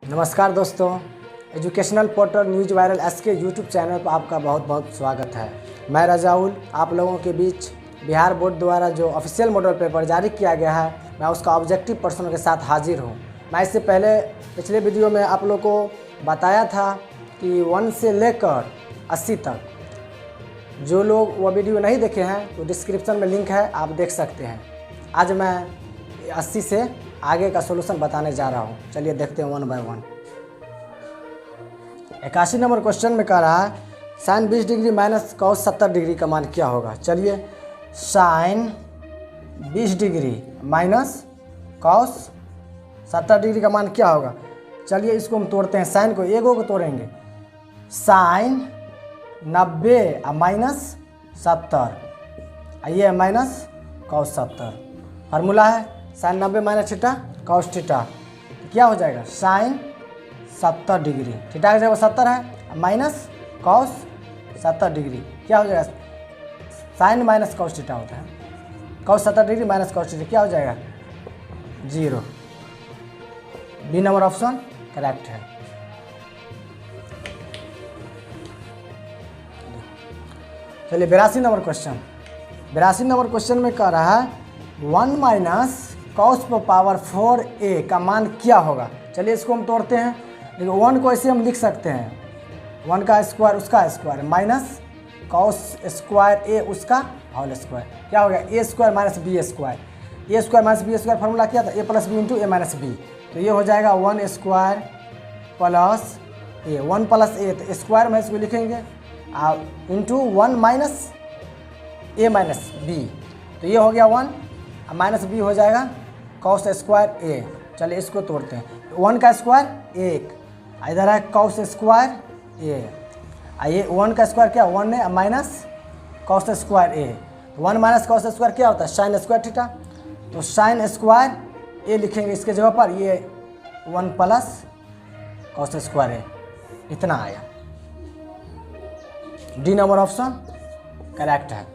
नमस्कार दोस्तों, educational portal news viral SK YouTube channel पर आपका बहुत बहुत स्वागत है। मैं रजाउल आप लोगों के बीच बिहार बोर्ड द्वारा जो ऑफिशियल मॉडल पेपर जारी किया गया है, मैं उसका ऑब्जेक्टिव प्रश्नों के साथ हाजिर हूं। मैं इससे पहले पिछले वीडियो में आप लोगों को बताया था कि 1 से लेकर 80 तक। जो लोग वो वीडियो नहीं देखे हैं तो डिस्क्रिप्शन में लिंक है, आप देख सकते हैं। आज मैं 80 से आगे का सॉल्यूशन बताने जा रहा हूँ। चलिए देखते हैं 1 बाय 1। 81 नंबर क्वेश्चन में कह रहा है sine 20 degree minus cos 70 degree का मान क्या होगा। चलिए, sine 20 degree minus cos 70 degree का मान क्या होगा। चलिए इसको हम तोड़ते हैं, साइन को एगो को तोड़ेंगे। साइन 90 माइनस 70, ये माइनस कॉस 70। फार्मूला है sine 90 minus theta cos theta, क्या हो जाएगा साइन 70 डिग्री। थीटा की जगह 70 है, माइनस कॉस 70 डिग्री, क्या हो जाएगा साइन माइनस कॉस थीटा होता है। Cos 70 degree minus cos theta क्या हो जाएगा 0। बी नंबर ऑप्शन करेक्ट है। चलिए 82 नंबर क्वेश्चन। 82 नंबर क्वेश्चन में कह रहा है 1 माइनस कॉस पावर 4a का मान क्या होगा। चलिए इसको हम तोड़ते हैं। देखिए 1 को ऐसे हम लिख सकते हैं, 1 का स्क्वायर उसका square minus cos square a उसका होल स्क्वायर, क्या हो गया a square minus b square. a square minus b square formula क्या था a plus b into a minus b. तो ये हो जाएगा 1 square plus a, 1 plus a, तो स्क्वायर में इसको लिखेंगे into 1 minus a minus b। तो ये हो गया 1 माइनस b हो जाएगा कॉस स्क्वायर a। चलिए इसको तोड़ते हैं। 1 का स्क्वायर 1, इधर है कॉस स्क्वायर a, ये 1 का स्क्वायर क्या 1 है minus cos square a। 1 minus cos square क्या होता है साइन स्क्वायर थीटा। तो साइन स्क्वायर a लिखेंगे इसके जगह पर, ये 1 प्लस कॉस स्क्वायर a, इतना आया। डी नंबर ऑप्शन करेक्ट है।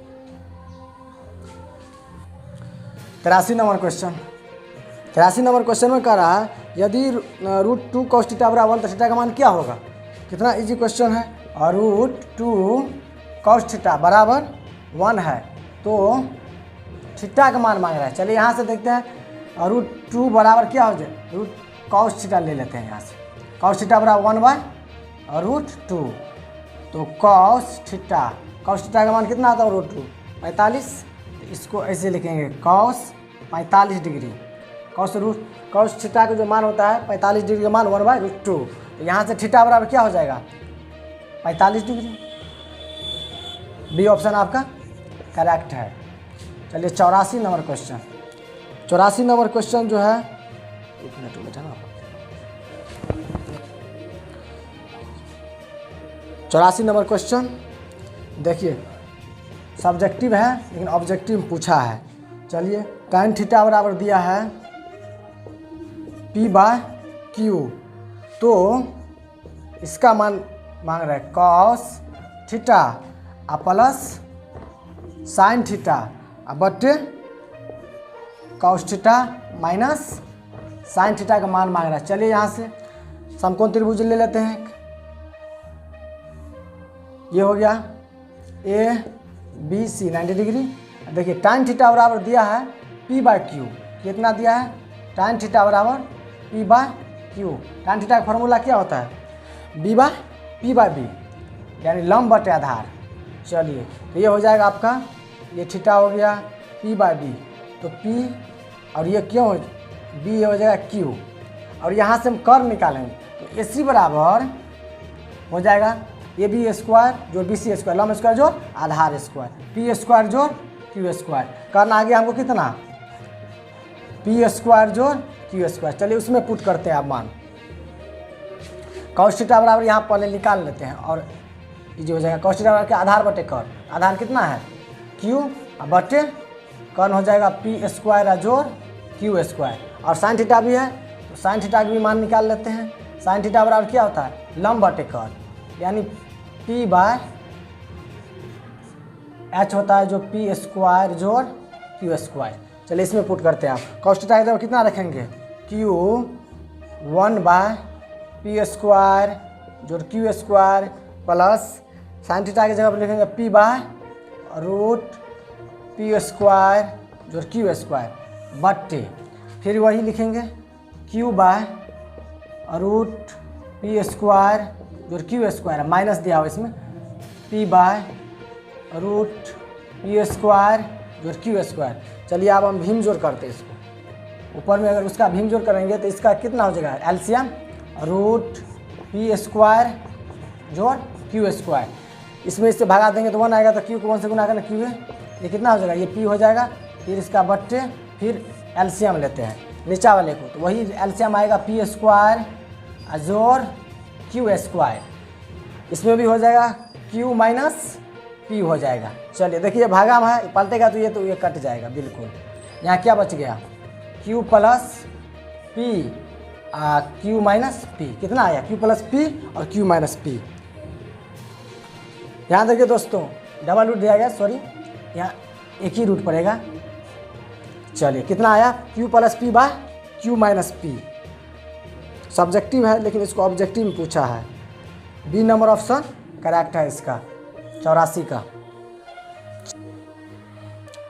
83 नंबर क्वेश्चन। 83 नंबर क्वेश्चन में कह रहा है यदि √2 cos थीटा बराबर 1 तो थीटा का मान क्या होगा। कितना इजी क्वेश्चन है। और √2 cos थीटा बराबर 1 है तो थीटा का मान मांग रहा है। चलिए यहाँ से देखते हैं √2 बराबर क्या हो जाए cos थीटा ले लेते हैं। यहाँ से cos थीटा बराबर 1 बाय √2, तो cos थीटा का मान कितना आता है √2 45। इसको ऐसे लिखेंगे cos 45 डिग्री। cos थीटा का जो मान होता है 45 डिग्री का मान 1 बाय √2। तो यहाँ से थीटा बराबर क्या हो जाएगा 45 डिग्री। बी ऑप्शन आपका करेक्ट है। चलिए 84 नंबर क्वेश्चन। 84 नंबर क्वेश्चन जो है, एक मिनट बैठा ना, 84 नंबर क्वेश्चन देखिए, सब्जेक्टिव है लेकिन ऑब्जेक्टिव पूछा है। चलिए tan थीटा बराबर दिया है p बाय क्यू, तो इसका मान मांग रहा है cos theta plus sine theta बटे cos theta minus sine theta का मान मांग रहा है। चलिए यहाँ से समकोण त्रिभुज ले लेते हैं। ये हो गया ए बी सी 90 डिग्री। देखिए tan थीटा बराबर दिया है p बाय क्यू, कितना दिया है tan थीटा बराबर p बाय क्यू। tan थीटा का फॉर्मूला क्या होता है b by p by b, यानी लंब बटे आधार। चलिए तो ये हो जाएगा आपका, ये थीटा हो गया p बाय b, तो p और ये क्यों b हो जाएगा q, और यहाँ से हम कर्व निकालेंगे तो AC बराबर हो जाएगा ए बी स्क्वायर जोड़ बी सी स्क्वायर, लंब स्क्वायर जोड़ आधार स्क्वायर, पी स्क्वायर जोड़ क्यू स्क्वायर। करना आगे हमको कितना पी स्क्वायर जोड़ क्यू स्क्वायर। चलिए उसमें पुट करते हैं आप मान। cos थीटा बराबर यहाँ पहले निकाल लेते हैं और ये जो हो जाएगा cos थीटा बराबर के आधार बटे कर्व। आधार कितना है क्यू बटे कर्व हो जाएगा पी स्क्वायर जोड़ क्यू स्क्वायर, और साइन थीटा भी है तो साइन थीटा का भी मान निकाल लेते हैं। साइन थीटा बराबर क्या होता है लंब बटे कर्व, यानी p बाय h होता है जो p स्क्वायर जोड़ क्यू स्क्वायर। चलिए इसमें पुट करते हैं आप। cos थीटा की जगह कितना रखेंगे q 1 बाय पी स्क्वायर जोड़ q square plus sine theta की जगह पर लिखेंगे p by root p square जोड़ क्यू स्क्वायर बट्टे फिर वही लिखेंगे q by root p square जोड़ क्यू स्क्वायर माइनस दिया हुआ इसमें p by root p square जोड़ क्यू स्क्वायर। चलिए अब हम भीम जोड़ करते हैं इसको। ऊपर में अगर उसका भीम जोड़ करेंगे तो इसका कितना हो जाएगा एलसीएम रूट पी स्क्वायर जोड़ क्यू स्क्वायर। इसमें इससे भगा देंगे तो 1 आएगा तो क्यू को 1 से गुना करना क्यू है ये कितना हो जाएगा ये पी हो जाएगा। फिर इसका बट्टे फिर एलसीएम लेते हैं नीचा वाले को तो वही एलसीएम आएगा पी स्क्वायर जोड़ क्यू स्क्वायर। इसमें भी हो जाएगा क्यू माइनस पी हो जाएगा। चलिए देखिए भागा में है पलटेगा तो ये कट जाएगा बिल्कुल। यहाँ क्या बच गया Q plus P Q minus P कितना आया क्यू प्लस पी और क्यू माइनस पी। यहाँ देखिए दोस्तों डबल रूट दिया गया सॉरी यहाँ एक ही रूट पड़ेगा। चलिए कितना आया q plus p by q minus p. Subjective है लेकिन इसको ऑब्जेक्टिव में पूछा है। बी नंबर ऑप्शन करेक्ट है इसका 84 का।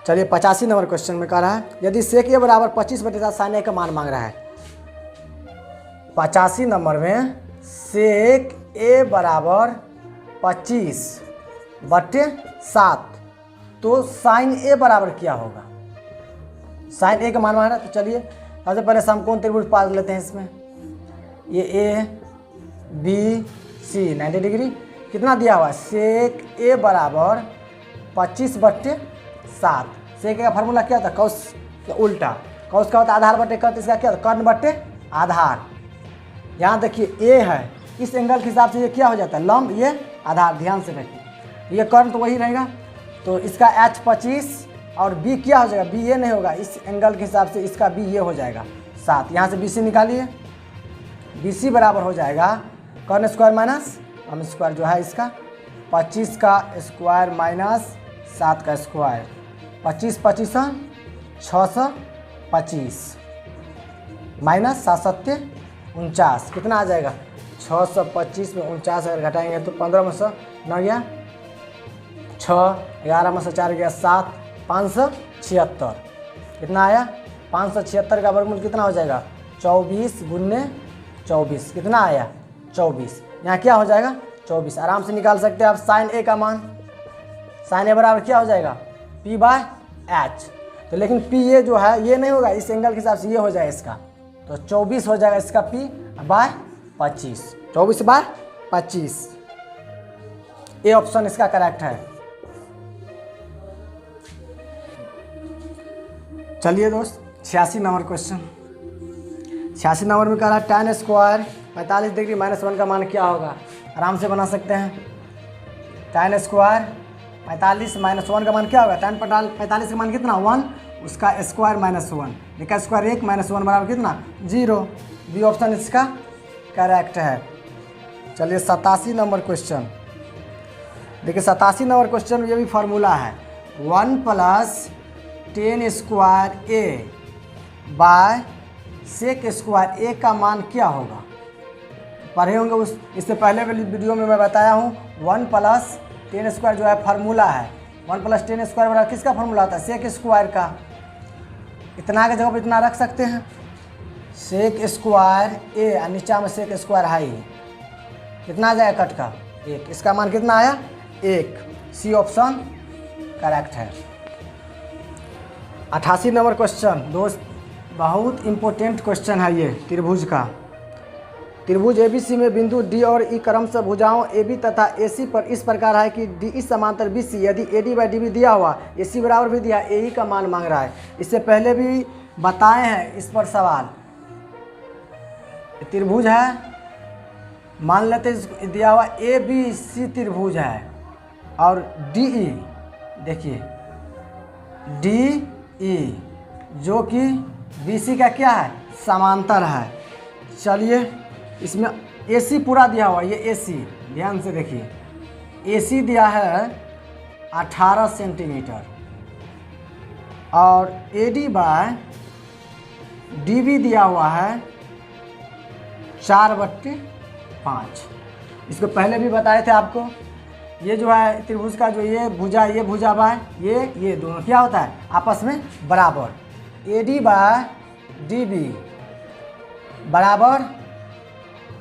चलिए 85 नंबर क्वेश्चन में कह रहा है यदि सेक ए बराबर 25/7 साइन ए का मान मांग रहा है। 85 नंबर में सेक ए बराबर 25/7 तो साइन ए बराबर क्या होगा। साइन ए का मान मांग रहा है तो चलिए सबसे पहले समकोण त्रिभुज पास लेते हैं। इसमें ये ए बी सी 90 डिग्री कितना दिया हुआ है सेक ए बराबर 25/7। सेक ए का फार्मूला क्या होता है कौस उल्टा कौस का होता है आधार बटे कट इसका क्या होता है कर्ण बटे आधार। यहाँ देखिए ए है इस एंगल के हिसाब से ये क्या हो जाता है लंब ये आधार ध्यान से रखिए ये कर्ण तो वही रहेगा तो इसका एच 25 और बी क्या हो जाएगा बी ये नहीं होगा इस एंगल के हिसाब से इसका बी ये हो जाएगा 7। यहाँ से बी सी निकालिए बी सी बराबर हो जाएगा कर्ण स्क्वायर माइनस हम स्क्वायर जो है इसका 25 का स्क्वायर माइनस 7 का स्क्वायर 25 25 625 माइनस 7 7 49 कितना आ जाएगा 625 में 49 अगर घटाएंगे तो 15 में से 9 गया 6 11 में से 4 गया 7 576 कितना आया 576 का वर्गमूल कितना हो जाएगा 24 गुने 24 कितना आया 24। यहाँ क्या हो जाएगा 24 आराम से निकाल सकते हैं आप साइन ए का मान। साइन ए बराबर क्या हो जाएगा पी बाय एच तो लेकिन पी ये जो है ये नहीं होगा इस एंगल के हिसाब से ये हो जाएगा इसका तो 24 हो जाएगा इसका p by 25 24 by 25 A option इसका करेक्ट है। चलिए दोस्त 86 नंबर क्वेश्चन 86 नंबर में कह रहा है tan स्क्वायर 45 डिग्री -1 का मान क्या होगा। आराम से बना सकते हैं tan स्क्वायर 45 -1 का मान क्या होगा tan 45 का मान कितना 1 उसका स्क्वायर -1 देखा स्क्वायर 1 -1 बराबर कितना 0। बी ऑप्शन इसका करेक्ट है। चलिए 87 नंबर क्वेश्चन देखिए 87 नंबर क्वेश्चन में ये भी फार्मूला है 1 + tan square A by sec square A का मान क्या होगा। पढ़े होंगे उस इससे पहले वाली वीडियो में मैं बताया हूँ 1 + tan स्क्वायर जो है फार्मूला है 1 + tan स्क्वायर बराबर किसका फार्मूला होता है सेक स्क्वायर का। इतना के जगह पर इतना रख सकते हैं सेक स्क्वायर ए और नीचा में सेक स्क्वायर हाई कितना आ जाएगा कट का 1 इसका मान कितना आया 1। सी ऑप्शन करेक्ट है। 88 नंबर क्वेश्चन दोस्त बहुत इम्पोर्टेंट क्वेश्चन है ये त्रिभुज का। त्रिभुज ABC में बिंदु D और E क्रमशः भुजाओं AB तथा AC पर इस प्रकार है कि DE समांतर BC यदि AD/DB दिया हुआ AC बराबर भी दिया AE का मान मांग रहा है। इससे पहले भी बताए हैं इस पर सवाल। त्रिभुज है मान लेते दिया हुआ ABC त्रिभुज है और DE देखिए DE जो कि BC का क्या है समांतर है। चलिए इसमें AC पूरा दिया हुआ ये AC ध्यान से देखिए AC दिया है 18 सेंटीमीटर और AD/DB दिया हुआ है 4/8 5। इसको पहले भी बताए थे आपको। ये जो है त्रिभुज का जो ये भुजा बाय ये दोनों क्या होता है आपस में बराबर। AD बाय DB बराबर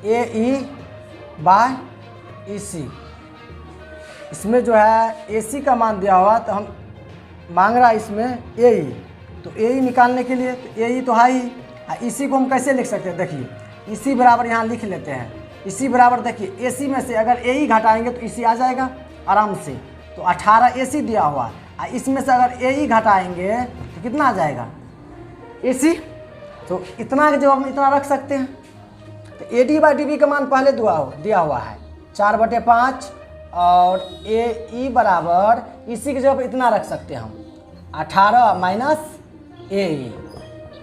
AE बाय EC। इसमें जो है AC का मान दिया हुआ तो हम मांग रहा है इसमें AE, तो AE निकालने के लिए तो AE तो है ही। EC को हम कैसे लिख सकते हैं, देखिए EC बराबर यहाँ लिख लेते हैं। EC बराबर देखिए AC में से अगर AE घटाएंगे तो EC आ जाएगा आराम से। तो 18 AC दिया हुआ है, इसमें से अगर AE घटाएंगे तो कितना आ जाएगा AC। तो इतना जब हम इतना रख सकते हैं तो AD बाई DB का मान पहले दिया हुआ है 4/5 और AE बराबर इसी की जगह इतना रख सकते हैं हम 18 माइनस AE।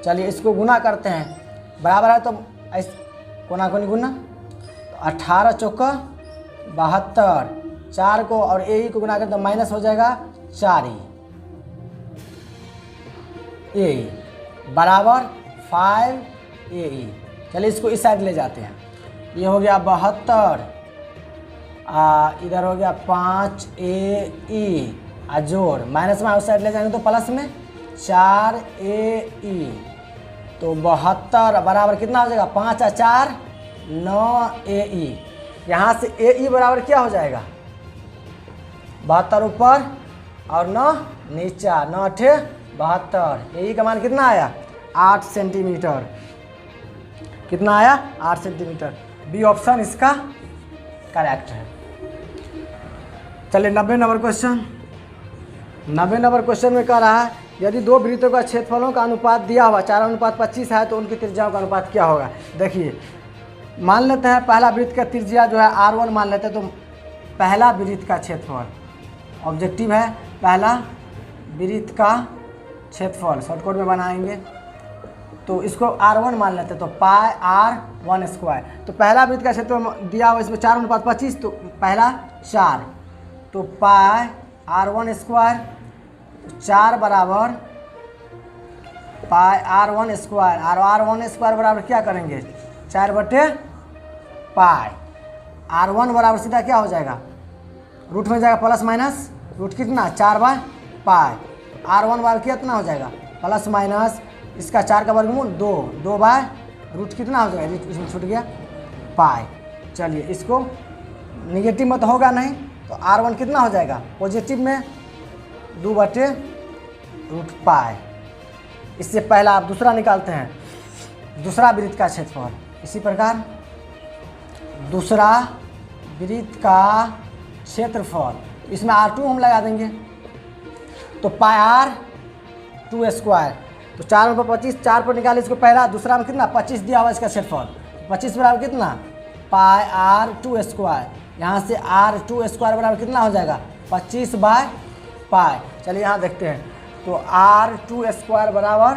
चलिए इसको गुना करते हैं, बराबर है तो ऐसे कोना कोनी गुना, तो 18 चौका 72, 4 को और AE को गुना करते तो माइनस हो जाएगा 4E बराबर 5AE। चलिए इसको इस साइड ले जाते हैं। ये हो गया 72, इधर हो गया 5AE जोड़ माइनस में उस साइड ले जाएंगे तो प्लस में 4AE। तो 72 बराबर कितना हो जाएगा 5 और 4 9AE। यहाँ से AE बराबर क्या हो जाएगा 72 ऊपर और 9 नीचा, 9 8 72। AE का मान कितना आया 8 सेंटीमीटर। कितना आया 8 सेंटीमीटर। बी ऑप्शन इसका करेक्ट है। चलिए 90 नंबर क्वेश्चन। 90 नंबर क्वेश्चन में कह रहा है यदि दो वृत्तों का क्षेत्रफलों का अनुपात दिया हुआ 4:25 है तो उनकी त्रिज्याओं का अनुपात क्या होगा। देखिए मान लेते हैं पहला वृत्त का त्रिज्या जो है R1 मान लेते हैं, तो पहला वृत्त का क्षेत्रफल ऑब्जेक्टिव है, पहला वृत्त का क्षेत्रफल शॉर्टकट में बनाएंगे तो इसको R1 मान लेते हैं, तो पाई R1 स्क्वायर। तो पहला वृत्त का क्षेत्रफल दिया हुआ इसमें 4:25, तो पहला 4, तो पाई R1 स्क्वायर 4 बराबर पाई R1 स्क्वायर, और R1 स्क्वायर बराबर क्या करेंगे 4/पाई। R1 बराबर सीधा क्या हो जाएगा रूट में जाएगा प्लस माइनस, रूट कितना 4/पाई। R1 बराबर कितना हो जाएगा प्लस माइनस इसका 4 का वर्गमूल 2 बाय रूट कितना हो जाएगा, इसमें छूट गया पाई। चलिए इसको निगेटिव में तो होगा नहीं, तो R1 कितना हो जाएगा पॉजिटिव में 2/√पाई। इससे पहला आप दूसरा निकालते हैं, दूसरा वृत्त का क्षेत्रफल। इसी प्रकार दूसरा वृत्त का क्षेत्रफल, इसमें R2 हम लगा देंगे, तो पाई R2 स्क्वायर। तो 4/25 4 पर निकाले इसको, पहला दूसरा में कितना 25 दिया हुआ इसका क्षेत्रफल, 25 बराबर कितना पाई R2 स्क्वायर। यहाँ से R2 स्क्वायर बराबर कितना हो जाएगा 25/पाई। चलिए यहाँ देखते हैं, तो R2 स्क्वायर बराबर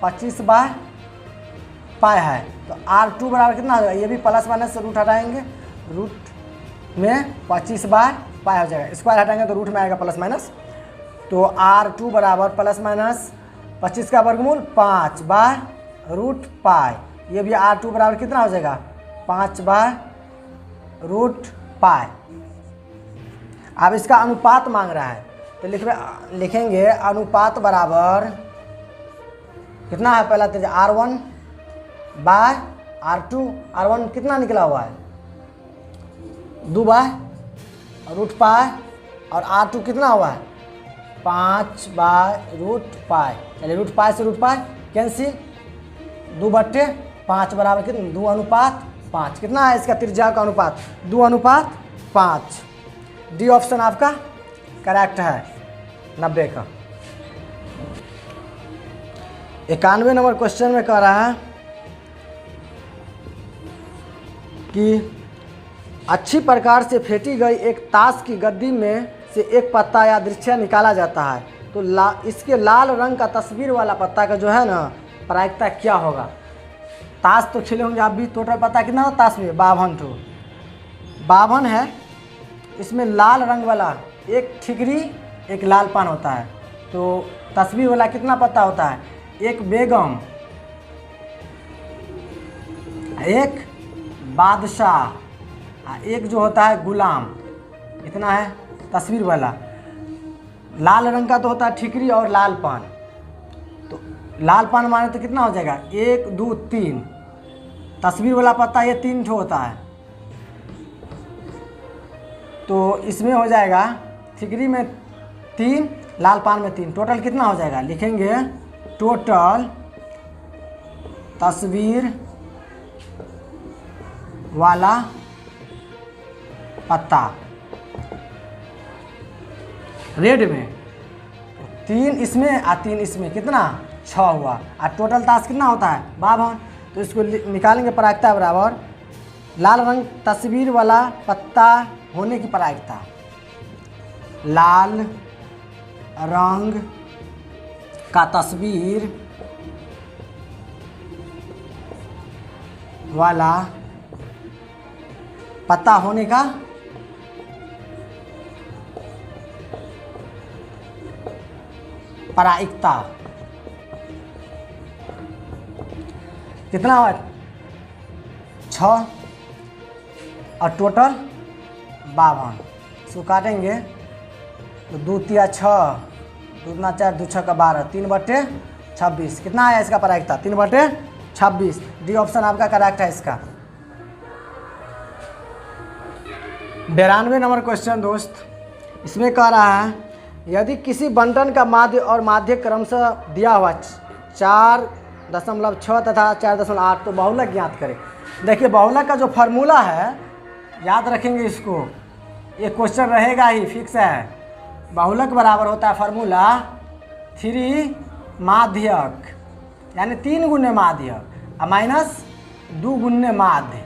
25/पाई है, तो R2 बराबर कितना हो जाएगा, ये भी प्लस माइनस से रूट हटाएंगे, रूट में 25/पाई हो जाएगा, स्क्वायर हटाएंगे तो रूट में आएगा प्लस माइनस। तो R2 बराबर प्लस माइनस 25 का वर्गमूल 5/√पाई। ये भी R2 बराबर कितना हो जाएगा 5/√पाई। अब इसका अनुपात मांग रहा है, तो लिखेंगे अनुपात बराबर कितना है, पहला तेज R1/R2। R1 कितना निकला हुआ है 2/√पाई, और R2 कितना हुआ है 5/√पाई। चलिए √पाई से √पाई कैंसिल, 2/5 बराबर कितना 2:5। कितना है इसका त्रिज्या का अनुपात 2:5। डी ऑप्शन आपका करेक्ट है 90 का। 91 नंबर क्वेश्चन में कह रहा है कि अच्छी प्रकार से फेंटी गई एक ताश की गद्दी में से एक पत्ता या दृश्य निकाला जाता है, तो इसके लाल रंग का तस्वीर वाला पत्ता का जो है ना प्रायिकता क्या होगा। ताश तो खेले होंगे आप भी, टोटल पत्ता कितना हो ताश में 52 है। इसमें लाल रंग वाला एक ठिकरी एक लाल पान होता है, तो तस्वीर वाला कितना पत्ता होता है, एक बेगम, एक बादशाह एक जो होता है गुलाम, इतना है तस्वीर वाला। लाल रंग का तो होता है ठिकरी और लाल पान, तो लाल पान माने तो कितना हो जाएगा 1 2 3। तस्वीर वाला पत्ता ये 3 ठो होता है, तो इसमें हो जाएगा ठिकरी में 3, लाल पान में 3, टोटल कितना हो जाएगा, लिखेंगे टोटल तस्वीर वाला पत्ता रेड में 3 इसमें और 3 इसमें, कितना 6 हुआ। और टोटल ताश कितना होता है 52। तो इसको निकालेंगे प्रायिकता बराबर लाल रंग तस्वीर वाला पत्ता होने की प्रायिकता, लाल रंग का तस्वीर वाला पत्ता होने का प्रायिकता कितना हुआ 6 और टोटल 52। इसको काटेंगे तो 2 तिया 6, 2 दूना 4, 2 6 का 12, 3/26। कितना आया इसका प्रायिकता 3/26। डी ऑप्शन आपका करेक्ट है इसका। 92 नंबर क्वेश्चन दोस्त, इसमें कह रहा है यदि किसी बंटन का माध्य और माध्य क्रमशः दिया हुआ 4.6 तथा 4.8 तो बहुलक ज्ञात करें। देखिए बहुलक का जो फार्मूला है याद रखेंगे इसको, ये क्वेश्चन रहेगा ही, फिक्स है। बहुलक बराबर होता है फार्मूला 3 माध्यक यानी 3 गुने माध्यक माइनस 2 गुने माध्य।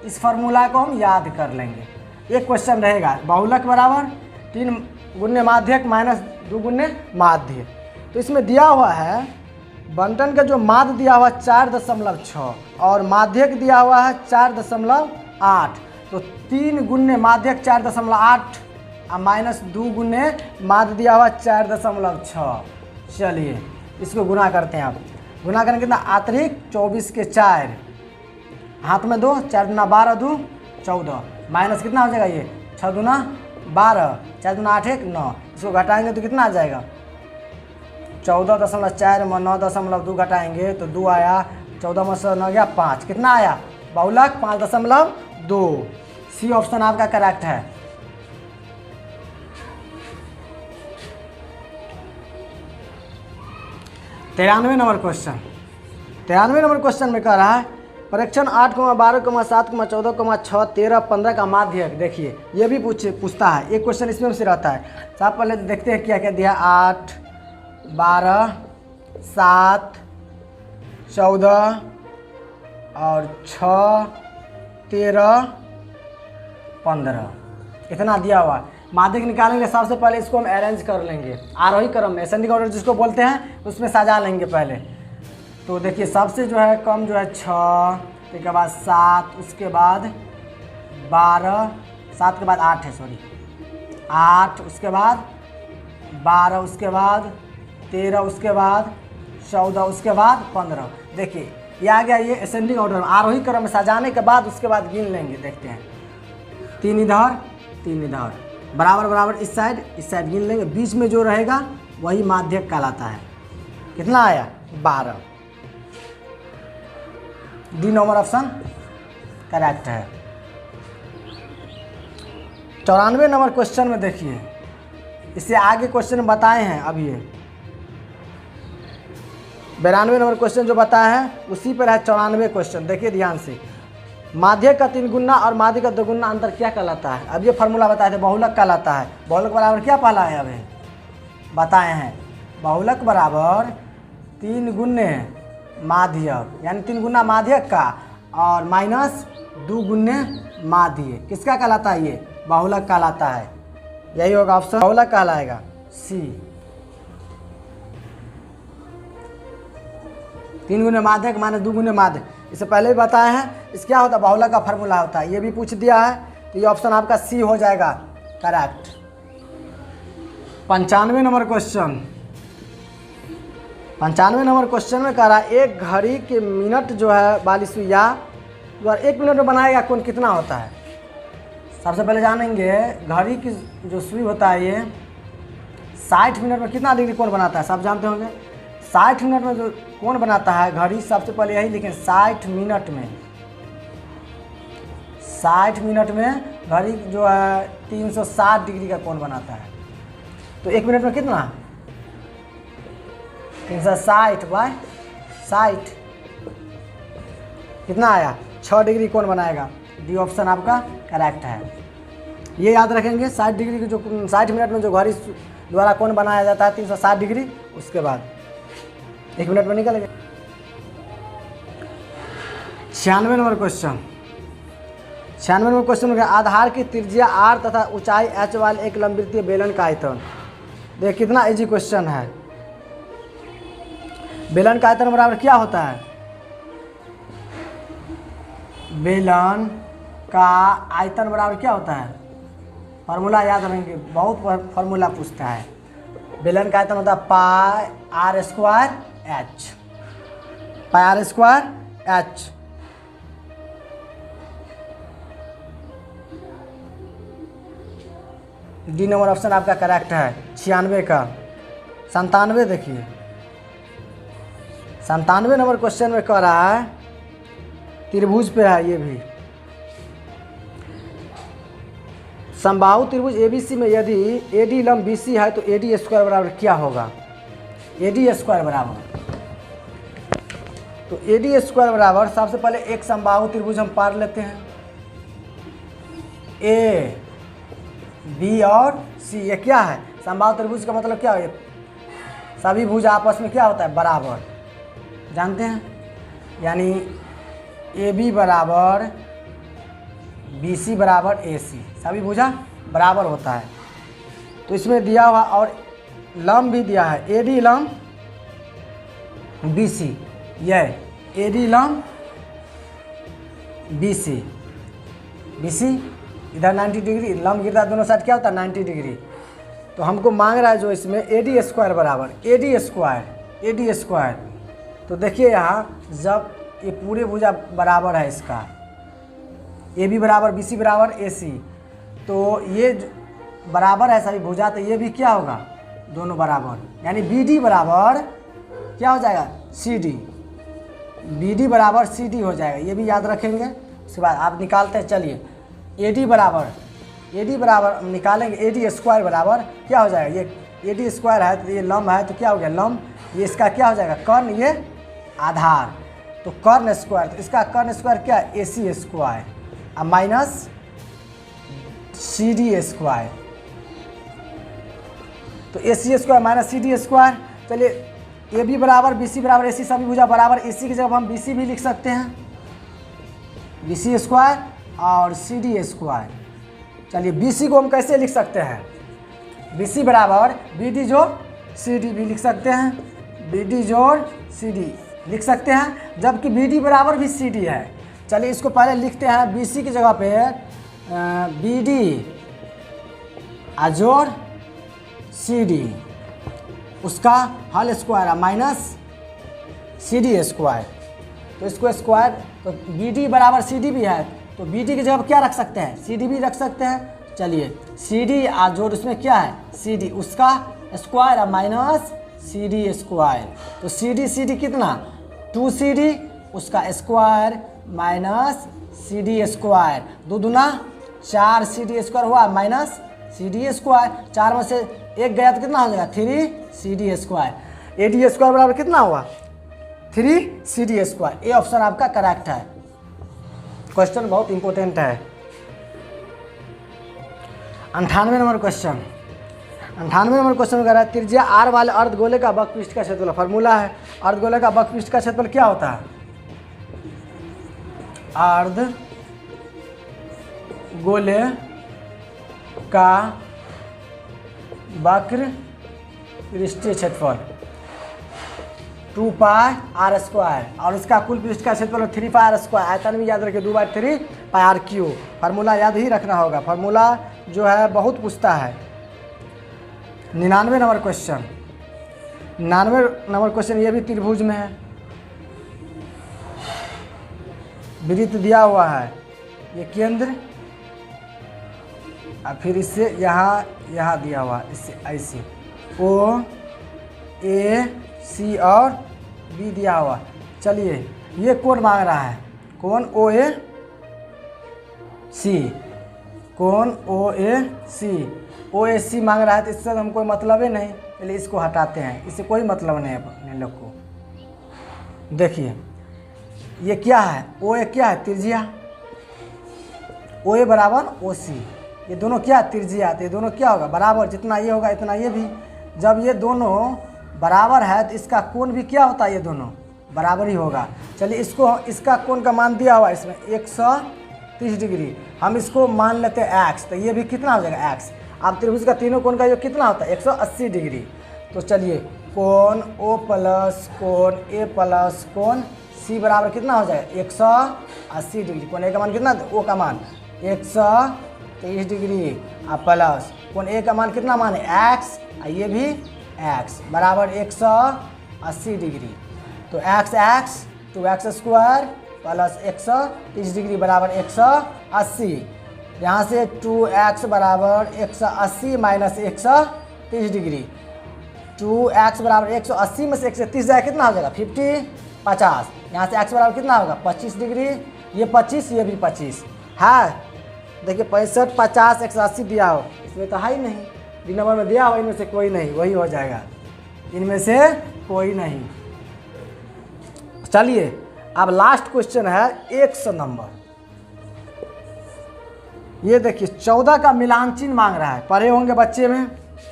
इस फार्मूला को हम याद कर लेंगे। एक क्वेश्चन रहेगा बहुलक बराबर 3 गुने माध्यक माइनस 2 गुने माध्य। तो इसमें दिया हुआ है बंटन का जो माध्य दिया हुआ 4.6 और माध्यक दिया हुआ है 4.8। तो 3 गुने माध्यक 4.8 और माइनस 2 गुने माध्य दिया हुआ 4.6। चलिए इसको गुना करते हैं। आप गुना करेंगे कितना अतिरिक्त 24 के 4 हाथ में 2, 4 दूना 12, 2 14 माइनस कितना हो जाएगा ये 6 दूना 12, 4 दूना 8 1 9। इसको घटाएंगे तो कितना आ जाएगा 14.4 में 9.2 घटाएंगे तो 2 आया, 14 में 9 गया 5, कितना आया बहुलक 5.2। सी ऑप्शन आपका करेक्ट है। तिरानवे नंबर क्वेश्चन में कह रहा है परीक्षण 8, 12, 7, 14, 6, 13, 15 का माध्यक। देखिए ये भी पूछता है, एक क्वेश्चन इसमें से रहता है। तो आप पहले देखते हैं क्या क्या दिया 8, 12, 7, 14 और 6, 13, 15 इतना दिया हुआ। माध्यक निकालेंगे सबसे पहले इसको हम अरेंज कर लेंगे आरोही क्रम में, असेंडिंग ऑर्डर जिसको बोलते हैं उसमें सजा लेंगे पहले। तो देखिए सबसे जो है कम जो है 6, उसके बाद 7, उसके बाद 12, 7 के बाद 8 है, सॉरी 8, उसके बाद 12, उसके बाद 13, उसके बाद 14, उसके बाद 15। देखिए ये आ गया, ये असेंडिंग ऑर्डर में आरोही क्रम में सजाने के बाद उसके बाद गिन लेंगे। देखते हैं 3 इधर 3 इधर, बराबर बराबर इस साइड गिन लेंगे, बीच में जो रहेगा वही माध्यक कहलाता है। कितना आया 12। डी नंबर ऑप्शन करेक्ट है। 94 नंबर क्वेश्चन में देखिए, इससे आगे क्वेश्चन बताए हैं अभी ये 92 नंबर क्वेश्चन जो बताया है उसी पर है 94 क्वेश्चन। देखिए ध्यान से, माध्यक का 3 गुना और माध्यक का 2 गुना अंतर क्या कहलाता है। अब ये फार्मूला बताए थे बहुलक कहलाता है। बहुलक बराबर क्या पहला है अभी बताए हैं, बहुलक बराबर 3 गुने माध्यक यानी 3 गुना माध्यक का और माइनस 2 गुने माध्य। किसका कहलाता है ये बहुलक कहलाता है। यही होगा ऑप्शन, बहुलक कहलाएगा सी। 3 गुने माध्यक माइनस 2 गुने माध्य, इससे पहले भी बताए हैं। इस क्या होता है बहुलक का फार्मूला होता है, ये भी पूछ दिया है तो ये ऑप्शन आपका सी हो जाएगा correct. 95 number question, 95 number question में कह रहा है एक घड़ी के मिनट जो है 42 या 1 मिनट में बनाएगा कौन कितना होता है। सबसे पहले जानेंगे घड़ी की जो सुई होता है ये 60 मिनट में कितना डिग्री कोण बनाता है, सब जानते होंगे। 60 मिनट में जो कोण बनाता है घड़ी, सबसे पहले यही लिखें 60 मिनट में। 60 मिनट में घड़ी जो है 360 डिग्री का कोण बनाता है। तो 1 मिनट में कितना, 360 बाय 60 कितना आया, 6 डिग्री कोण बनाएगा। डी ऑप्शन आपका करेक्ट है। ये याद रखेंगे 60 डिग्री की जो 60 मिनट में जो घड़ी द्वारा कोण बनाया जाता है 360 डिग्री, उसके बाद 1 मिनट में निकल गया। 96 नंबर क्वेश्चन। 96 नंबर क्वेश्चन में आधार की त्रिज्या r तथा ऊंचाई h वाले एक लंबवृत्तीय बेलन का आयतन। देख कितना इजी क्वेश्चन है। बेलन का आयतन बराबर क्या होता है, बेलन का आयतन बराबर क्या होता है, फार्मूला याद रखेंगे, बहुत फार्मूला पूछता है। बेलन का आयतन होता है पाई r स्क्वायर h, पाई r square h। D number option आपका करेक्ट है। 96 का 97 देखिए, 97 नंबर क्वेश्चन में कह रहा है त्रिभुज पे है ये भी। समबाहु त्रिभुज ABC में यदि AD लंब BC है तो AD स्क्वायर बराबर क्या होगा, AD स्क्वायर बराबर, तो AD स्क्वायर बराबर सबसे पहले एक समबाहु त्रिभुज हम पार लेते हैं, A B और C। ये क्या है, समबाहु त्रिभुज का मतलब क्या है, सभी भुज आपस में क्या होता है, बराबर, जानते हैं। यानी AB बराबर BC बराबर AC, सभी भुजा बराबर होता है। तो इसमें दिया हुआ और लंब भी दिया है, AD लंब BC, यह AD लंब BC, BC इधर 90 डिग्री, लंब गिरता दोनों साइड क्या होता है 90 डिग्री। तो हमको मांग रहा है जो इसमें AD स्क्वायर बराबर AD स्क्वायर। तो देखिए यहाँ जब ये पूरे भुजा बराबर है, इसका AB बराबर BC बराबर AC, तो ये बराबर है सभी भुजा, तो ये भी क्या होगा, दोनों बराबर, यानी BD बराबर क्या हो जाएगा CD, BD बराबर CD हो जाएगा, ये भी याद रखेंगे। उसके बाद आप निकालते हैं, चलिए AD बराबर निकालेंगे, AD स्क्वायर बराबर क्या हो जाएगा, ये AD स्क्वायर है तो ये लंब है, तो क्या हो गया लंब, ये इसका क्या हो जाएगा कर्ण, ये आधार, तो कर्ण स्क्वायर, तो इसका कर्ण स्क्वायर क्या है AC स्क्वायर अब माइनस CD स्क्वायर, तो AC square minus CD square. चलिए AB बराबर BC बराबर AC, सभी भुजा बराबर, AC की जगह हम BC भी लिख सकते हैं, BC स्क्वायर और CD स्क्वायर। चलिए BC को हम कैसे लिख सकते हैं, BC बराबर BD जोड़ CD भी लिख सकते हैं, BD जोड़ CD लिख सकते हैं, जबकि BD बराबर भी CD है। चलिए इसको पहले लिखते हैं, BC की जगह पे BD जोड़ CD, उसका होल स्क्वायर है माइनस CD स्क्वायर, तो इसको स्क्वायर, तो BD बराबर CD भी है, तो BD की जगह क्या रख सकते हैं, CD भी रख सकते हैं। चलिए CD जोड़ उसमें क्या है CD, उसका स्क्वायर है माइनस CD स्क्वायर, तो CD कितना 2CD, उसका स्क्वायर माइनस CD स्क्वायर, दो दूना 4CD स्क्वायर हुआ माइनस CD स्क्वायर, 4 में से 1 गया तो कितना हो जाएगा 3CD स्क्वायर। AD स्क्वायर बराबर कितना हुआ 3CD स्क्वायर। ये ऑप्शन आपका करेक्ट है। क्वेश्चन बहुत इंपॉर्टेंट है। 98 नंबर क्वेश्चन। 98 नंबर क्वेश्चन कह रहा है त्रिज्या R वाले अर्धगोले का वक्रपृष्ठ का क्षेत्रफल, फार्मूला है अर्धगोले का वक्रपृष्ठ का क्षेत्रफल क्या होता है, अर्धगोले का वक्रपृष्ठीय क्षेत्रफल 2 पाई R स्क्वायर, और इसका कुल पृष्ठ का क्षेत्रफल 3 पाई R स्क्वायर। आयतन भी याद रखिए 2/3 पाई R क्यूब। फार्मूला याद ही रखना होगा, फार्मूला जो है बहुत पूछता है। 99 नंबर क्वेश्चन। 99 नंबर क्वेश्चन ये भी त्रिभुज में है, वृत्त दिया हुआ है, ये केंद्र और फिर इससे यहाँ दिया हुआ, इससे ऐसे O A C और B दिया हुआ। चलिए ये कौन मांग रहा है, कौन O A C, कौन O A C मांग रहा है, तो इससे हमको मतलब ही नहीं, चलिए इसको हटाते हैं, इससे कोई मतलब नहीं है अपने लोग को। देखिए ये क्या है, OA क्या है, त्रिज्या, OA बराबर OC, ये दोनों क्या त्रिज्या, तो ये दोनों क्या होगा बराबर, जितना ये होगा इतना ये भी। जब ये दोनों बराबर है तो इसका कोण भी क्या होता है, ये दोनों बराबर ही होगा। चलिए इसको, इसका कोण का मान दिया हुआ इसमें 130 डिग्री, हम इसको मान लेते हैं x, तो ये भी कितना हो जाएगा x। अब त्रिभुज का तीनों कोण का योग कितना होता है 180 डिग्री। तो चलिए कोण O प्लस कोण A प्लस कोण C बराबर कितना हो जाएगा 180 डिग्री। कोण A का मान कितना, O का मान 130 डिग्री और प्लस कोण A का मान कितना मान है x, ये भी x बराबर 180 डिग्री। तो x 2x square plus 130 degree बराबर 180। यहाँ से 2x बराबर 180 माइनस 130 डिग्री, 2x बराबर 180 में से 130 जाए कितना हो जाएगा 50। यहाँ से x बराबर कितना होगा 25 डिग्री, ये 25 ये भी 25 है। देखिए 65 50 180 दिया हो, इसमें तो है ही नहीं, डी नंबर में दिया हो इनमें से कोई नहीं, वही हो जाएगा, इनमें से कोई नहीं। चलिए अब लास्ट क्वेश्चन है 100 नंबर। ये देखिए 14 का मिलान चिन्ह मांग रहा है, पढ़े होंगे बच्चे में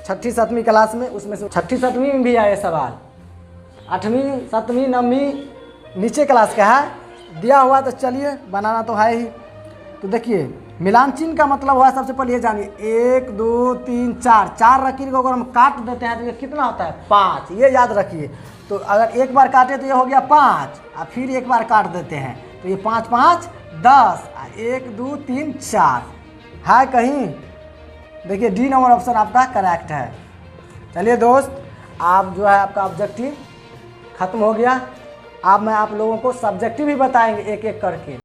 6ठी 7वीं क्लास में, उसमें से 6ठी 7वीं में भी आए सवाल, 8वीं 7वीं 9वीं नीचे क्लास का है दिया हुआ। तो चलिए बनाना तो है ही। तो देखिए मिलान चिन्ह का मतलब हुआ, सबसे पहले ये जानिए 1 2 3 4 लकीर को अगर हम काट देते हैं तो ये कितना होता है 5, ये याद रखिए। तो अगर एक बार काटे तो ये हो गया 5 और फिर एक बार काट देते हैं तो ये 5 5 10, 1 2 3 4 है कहीं। देखिए डी नंबर ऑप्शन आपका करेक्ट है। चलिए दोस्त, आप जो है आपका ऑब्जेक्टिव खत्म हो गया। अब मैं आप लोगों को सब्जेक्टिव भी बताएंगे एक एक करके।